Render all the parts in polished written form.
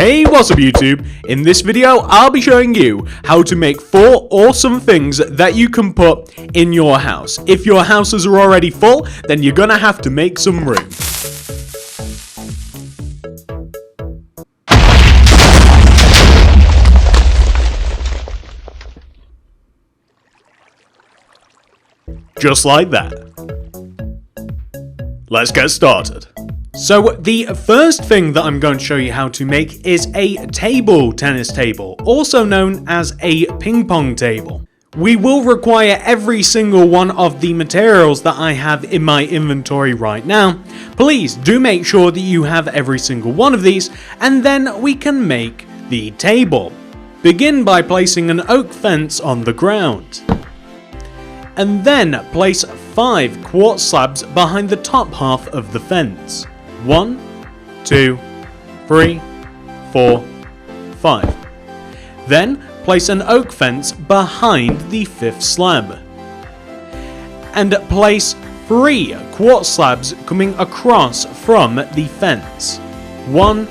Hey, what's up YouTube? In this video, I'll be showing you how to make 4 awesome things that you can put in your house. If your houses are already full, then you're gonna have to make some room. Just like that. Let's get started. So the first thing that I'm going to show you how to make is a table tennis table, also known as a ping pong table. We will require every single one of the materials that I have in my inventory right now. Please do make sure that you have every single one of these, and then we can make the table. Begin by placing an oak fence on the ground. And then place 5 quartz slabs behind the top half of the fence. 1, 2, 3, 4, 5. Then place an oak fence behind the 5th slab. And place 3 quartz slabs coming across from the fence. 1,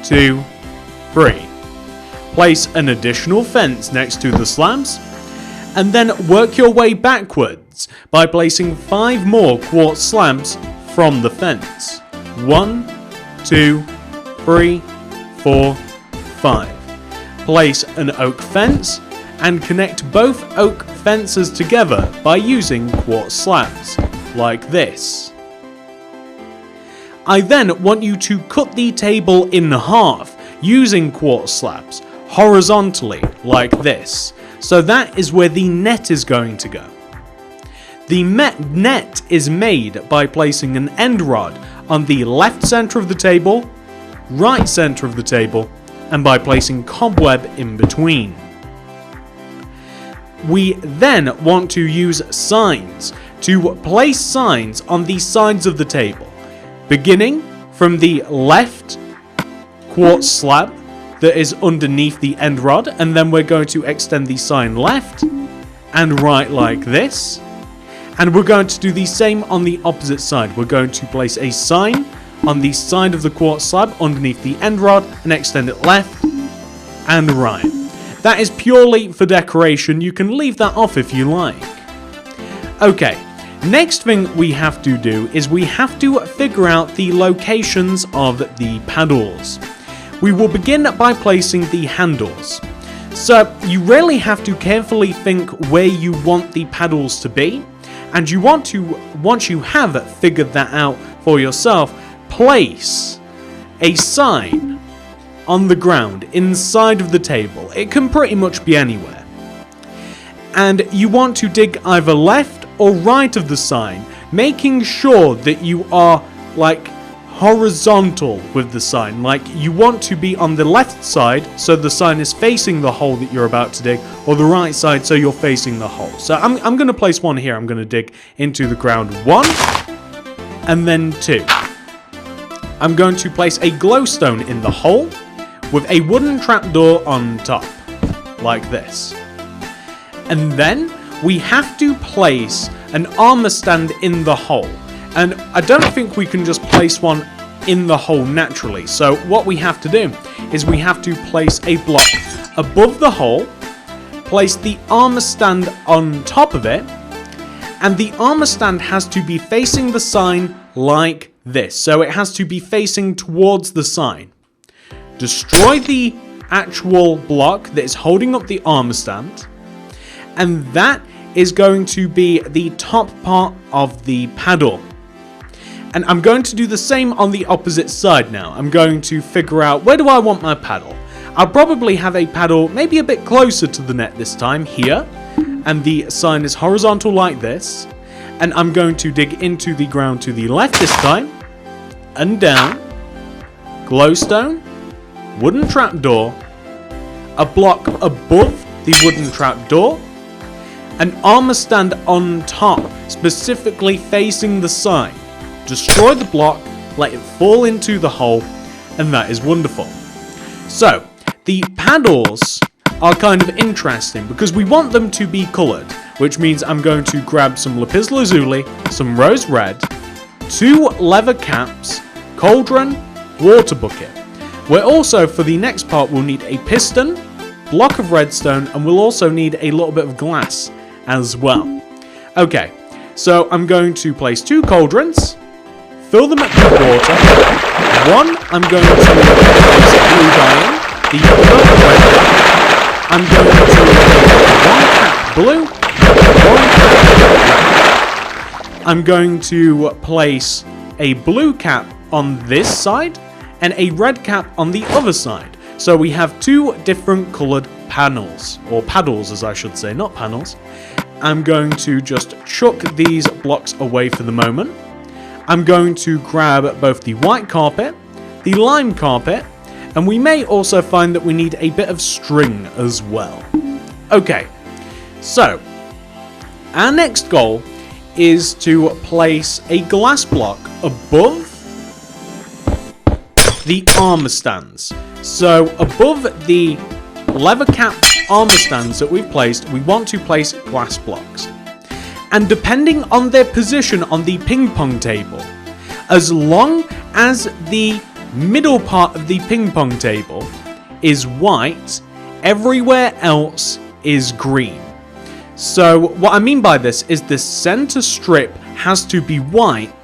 2, 3. Place an additional fence next to the slabs. And then work your way backwards by placing 5 more quartz slabs from the fence. 1, 2, 3, 4, 5. Place an oak fence and connect both oak fences together by using quartz slabs, like this. I then want you to cut the table in half using quartz slabs, horizontally, like this. So that is where the net is going to go. The net is made by placing an end rod on the left center of the table, right center of the table, and by placing cobweb in between. We then want to use signs to place signs on the sides of the table, beginning from the left quartz slab that is underneath the end rod, and then we're going to extend the sign left and right like this. And we're going to do the same on the opposite side. We're going to place a sign on the side of the quartz slab underneath the end rod and extend it left and right. That is purely for decoration. You can leave that off if you like. Okay, next thing we have to do is we have to figure out the locations of the paddles. We will begin by placing the handles. So you really have to carefully think where you want the paddles to be. And you want to, once you have figured that out for yourself, place a sign on the ground inside of the table. It can pretty much be anywhere. And you want to dig either left or right of the sign, making sure that you are like horizontal with the sign. Like you want to be on the left side so the sign is facing the hole that you're about to dig, or the right side so you're facing the hole. So I'm going to place one here. I'm going to dig into the ground 1 and then 2. I'm going to place a glowstone in the hole with a wooden trapdoor on top, like this. And then we have to place an armor stand in the hole. And I don't think we can just place one in the hole naturally. So what we have to do is we have to place a block above the hole, place the armor stand on top of it, and the armor stand has to be facing the sign like this. So it has to be facing towards the sign. Destroy the actual block that is holding up the armor stand, and that is going to be the top part of the paddle. And I'm going to do the same on the opposite side now. I'm going to figure out, where do I want my paddle? I'll probably have a paddle maybe a bit closer to the net this time, here. And the sign is horizontal like this. And I'm going to dig into the ground to the left this time. And down. Glowstone. Wooden trapdoor. A block above the wooden trapdoor. An armor stand on top, specifically facing the sign. Destroy the block, let it fall into the hole, and that is wonderful. So, the paddles are kind of interesting because we want them to be coloured, which means I'm going to grab some lapis lazuli, some rose red, 2 leather caps, cauldron, water bucket. We're also, for the next part, we'll need a piston, block of redstone, and we'll also need a little bit of glass as well. Okay, so I'm going to place 2 cauldrons, fill them up with water. One, I'm going to place blue dye in, the other red dye. I'm going to place 1 cap blue, 1 cap red. I'm going to place a blue cap on this side and a red cap on the other side. So we have 2 different coloured panels, or paddles as I should say, not panels. I'm going to just chuck these blocks away for the moment. I'm going to grab both the white carpet, the lime carpet, and we may also find that we need a bit of string as well. Okay, so our next goal is to place a glass block above the armor stands. So above the leather cap armor stands that we've placed, we want to place glass blocks. And depending on their position on the ping pong table, as long as the middle part of the ping pong table is white, everywhere else is green. So what I mean by this is the center strip has to be white,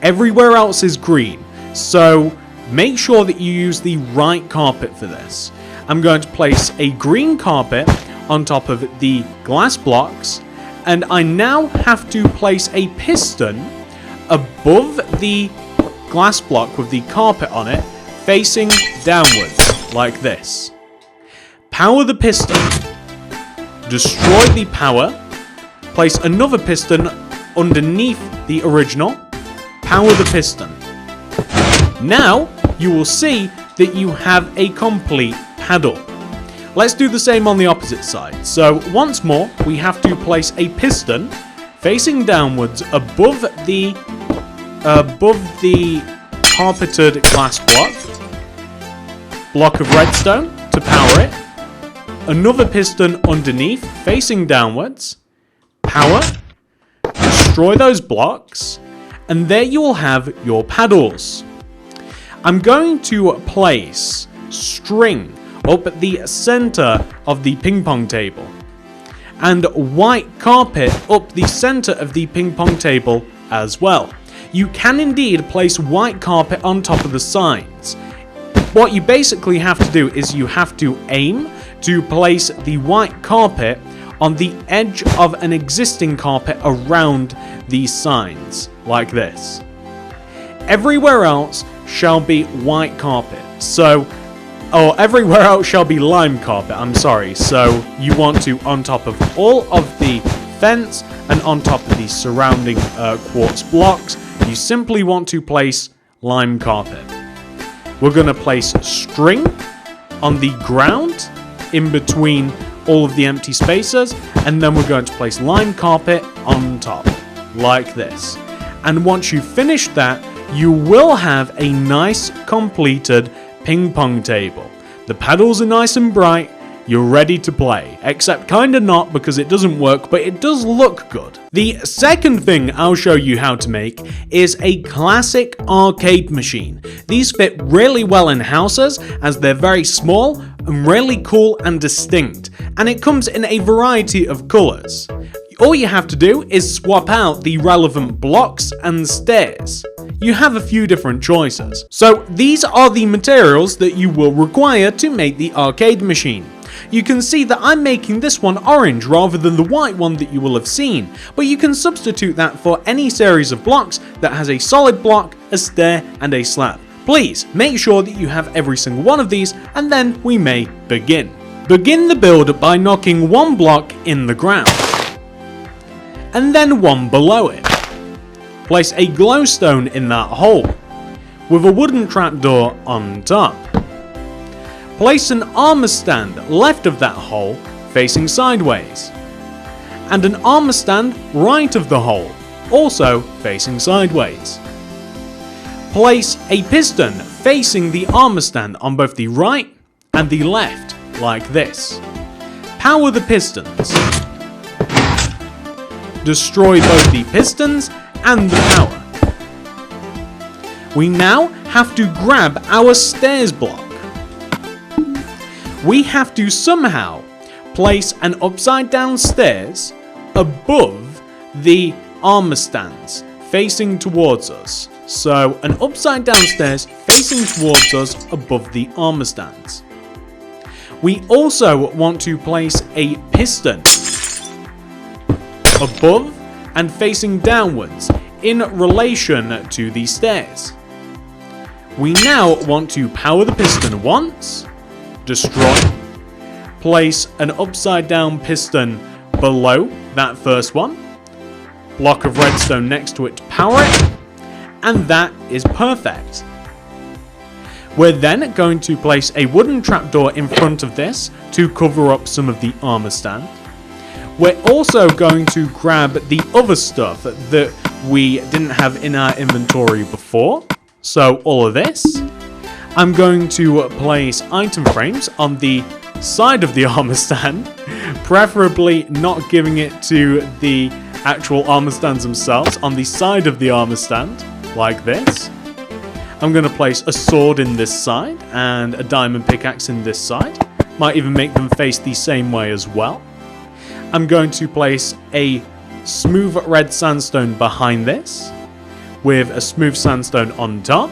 everywhere else is green. So make sure that you use the right carpet for this. I'm going to place a green carpet on top of the glass blocks, and I now have to place a piston above the glass block with the carpet on it, facing downwards, like this. Power the piston, destroy the power, place another piston underneath the original, power the piston. Now, you will see that you have a complete paddle. Let's do the same on the opposite side. So, once more, we have to place a piston facing downwards above the carpeted glass block of redstone to power it, another piston underneath facing downwards, power, destroy those blocks, and there you will have your paddles. I'm going to place string up at the center of the ping pong table and white carpet up the center of the ping pong table as well. You can indeed place white carpet on top of the sides. What you basically have to do is you have to aim to place the white carpet on the edge of an existing carpet around these signs, like this. Everywhere else shall be white carpet, everywhere else shall be lime carpet, I'm sorry. So you want to, on top of all of the fence and on top of the surrounding quartz blocks, you simply want to place lime carpet. We're going to place string on the ground in between all of the empty spaces, and then we're going to place lime carpet on top, like this. And once you finish that, you will have a nice completed ping pong table. The paddles are nice and bright, you're ready to play. Except kinda not, because it doesn't work, but it does look good. The second thing I'll show you how to make is a classic arcade machine. These fit really well in houses as they're very small and really cool and distinct, and it comes in a variety of colours. All you have to do is swap out the relevant blocks and stairs. You have a few different choices. So these are the materials that you will require to make the arcade machine. You can see that I'm making this one orange rather than the white one that you will have seen, but you can substitute that for any series of blocks that has a solid block, a stair, and a slab. Please make sure that you have every single one of these, and then we may begin. Begin the build by knocking one block in the ground, and then one below it. Place a glowstone in that hole, with a wooden trapdoor on top. Place an armor stand left of that hole, facing sideways, and an armor stand right of the hole, also facing sideways. Place a piston facing the armor stand on both the right and the left, like this. Power the pistons. Destroy both the pistons and the power. We now have to grab our stairs block. we have to somehow place an upside down stairs above the armor stands facing towards us. So an upside down stairs facing towards us above the armor stands. We also want to place a piston above and facing downwards in relation to the stairs. We now want to power the piston once, destroy, place an upside down piston below that first one, block of redstone next to it to power it, and that is perfect. We're then going to place a wooden trapdoor in front of this to cover up some of the armor stand. We're also going to grab the other stuff that we didn't have in our inventory before. So all of this. I'm going to place item frames on the side of the armor stand, preferably not giving it to the actual armor stands themselves, on the side of the armor stand, like this. I'm going to place a sword in this side and a diamond pickaxe in this side. Might even make them face the same way as well. I'm going to place a smooth red sandstone behind this, with a smooth sandstone on top,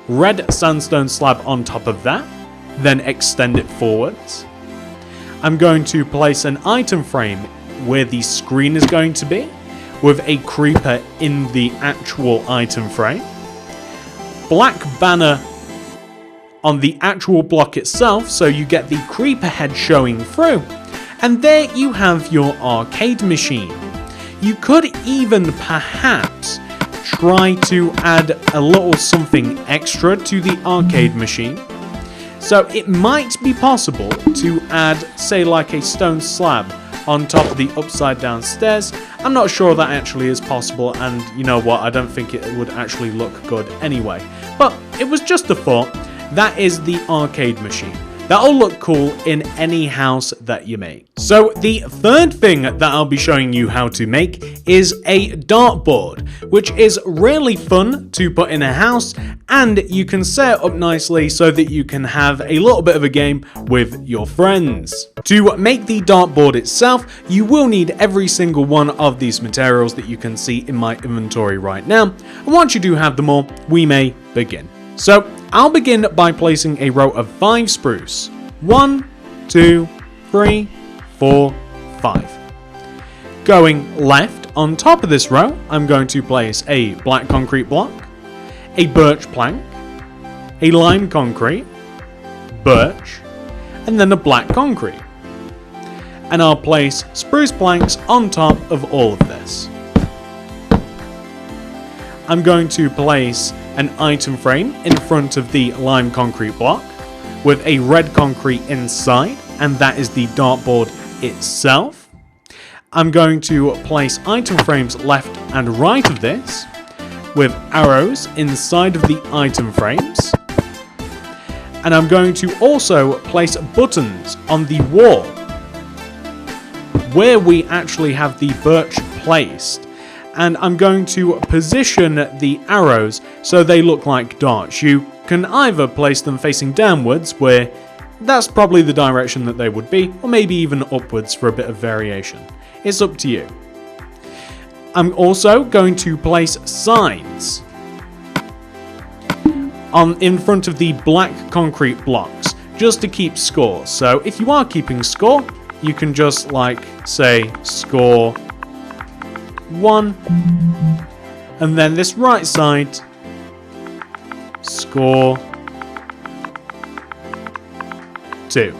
red sandstone slab on top of that, then extend it forwards. I'm going to place an item frame where the screen is going to be, with a creeper in the actual item frame. Black banner on the actual block itself, so you get the creeper head showing through. And there you have your arcade machine. You could even perhaps try to add a little something extra to the arcade machine. So it might be possible to add, say, like a stone slab on top of the upside down stairs. I'm not sure that actually is possible, and you know what, I don't think it would actually look good anyway. But it was just a thought. That is the arcade machine. That'll look cool in any house that you make. So the third thing that I'll be showing you how to make is a dartboard, which is really fun to put in a house, and you can set it up nicely so that you can have a little bit of a game with your friends. To make the dartboard itself, you will need every single one of these materials that you can see in my inventory right now, and once you do have them all, we may begin. So I'll begin by placing a row of 5 spruce. 1, 2, 3, 4, 5. Going left, on top of this row, I'm going to place a black concrete block, a birch plank, a lime concrete, birch, and then a black concrete. And I'll place spruce planks on top of all of this. I'm going to place an item frame in front of the lime concrete block with a red concrete inside, and that is the dartboard itself. I'm going to place item frames left and right of this with arrows inside of the item frames. And I'm going to also place buttons on the wall where we actually have the birch placed. And I'm going to position the arrows so they look like darts. You can either place them facing downwards, where that's probably the direction that they would be, or maybe even upwards for a bit of variation. It's up to you. I'm also going to place signs in front of the black concrete blocks, just to keep score. So if you are keeping score, you can just say score 1, and then this right side, score 2.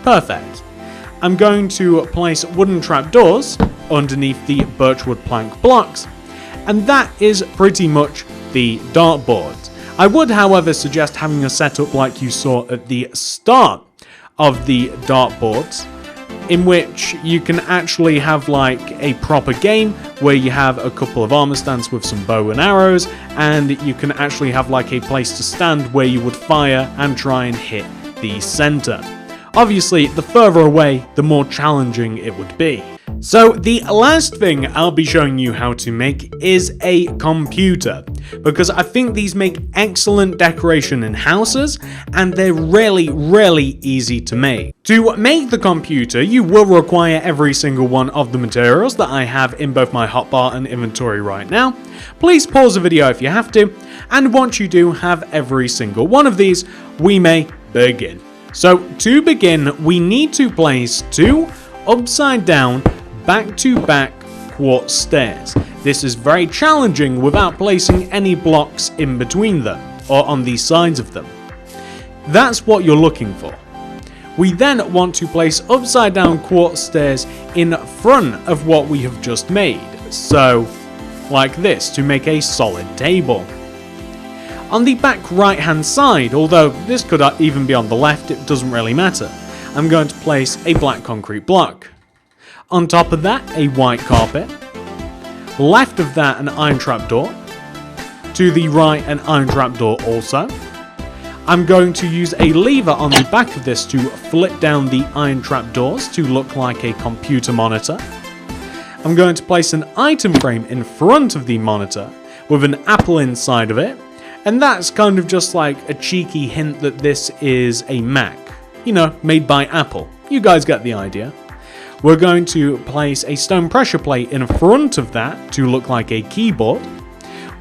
Perfect. I'm going to place wooden trapdoors underneath the birchwood plank blocks, and that is pretty much the dartboard. I would, however, suggest having a setup like you saw at the start of the dartboards, in which you can actually have a proper game where you have a couple of armor stands with some bow and arrows, and you can actually have a place to stand where you would fire and try and hit the center. Obviously, the further away, the more challenging it would be. So the last thing I'll be showing you how to make is a computer, because I think these make excellent decoration in houses and they're really easy to make. To make the computer, you will require every single one of the materials that I have in both my hotbar and inventory right now. Please pause the video if you have to, and once you do have every single one of these, we may begin. So to begin, we need to place 2 upside down back-to-back quartz stairs. This is very challenging without placing any blocks in between them or on the sides of them. That's what you're looking for. We then want to place upside down quartz stairs in front of what we have just made, so like this, to make a solid table. On the back right hand side, although this could even be on the left, it doesn't really matter, I'm going to place a black concrete block. On top of that, a white carpet. Left of that, an iron trapdoor. To the right, an iron trapdoor also. I'm going to use a lever on the back of this to flip down the iron trapdoors to look like a computer monitor. I'm going to place an item frame in front of the monitor with an apple inside of it, and that's kind of just like a cheeky hint that this is a Mac. You know, made by Apple. You guys get the idea. We're going to place a stone pressure plate in front of that to look like a keyboard,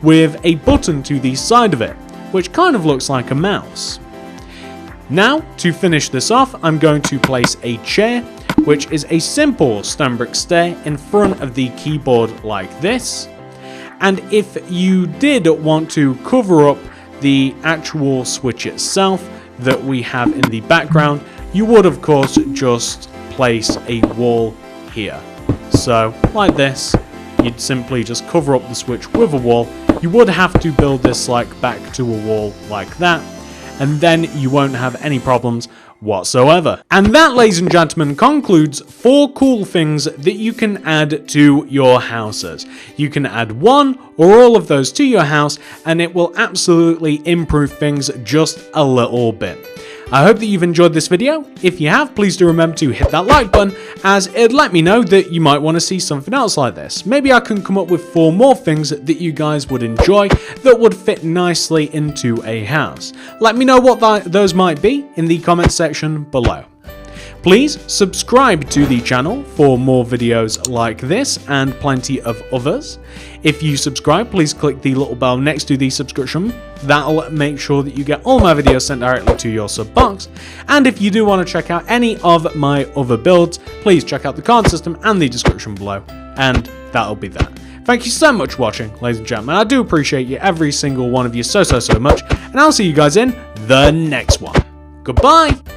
with a button to the side of it, which kind of looks like a mouse. Now, to finish this off, I'm going to place a chair, which is a simple stone brick stair in front of the keyboard like this. And if you did want to cover up the actual switch itself that we have in the background, you would of course just place a wall here. So like this, you'd simply just cover up the switch with a wall. You would have to build this like back to a wall like that, and then you won't have any problems whatsoever. And that, ladies and gentlemen, concludes 4 cool things that you can add to your houses. You can add one or all of those to your house and it will absolutely improve things just a little bit. I hope that you've enjoyed this video. If you have, please do remember to hit that like button, as it'd let me know that you might want to see something else like this. Maybe I can come up with 4 more things that you guys would enjoy that would fit nicely into a house. Let me know what those might be in the comment section below. Please subscribe to the channel for more videos like this and plenty of others. If you subscribe, please click the little bell next to the subscription. That'll make sure that you get all my videos sent directly to your sub box. And if you do want to check out any of my other builds, please check out the card system and the description below. And that'll be that. Thank you so much for watching, ladies and gentlemen. I do appreciate you, every single one of you, so much. And I'll see you guys in the next one. Goodbye!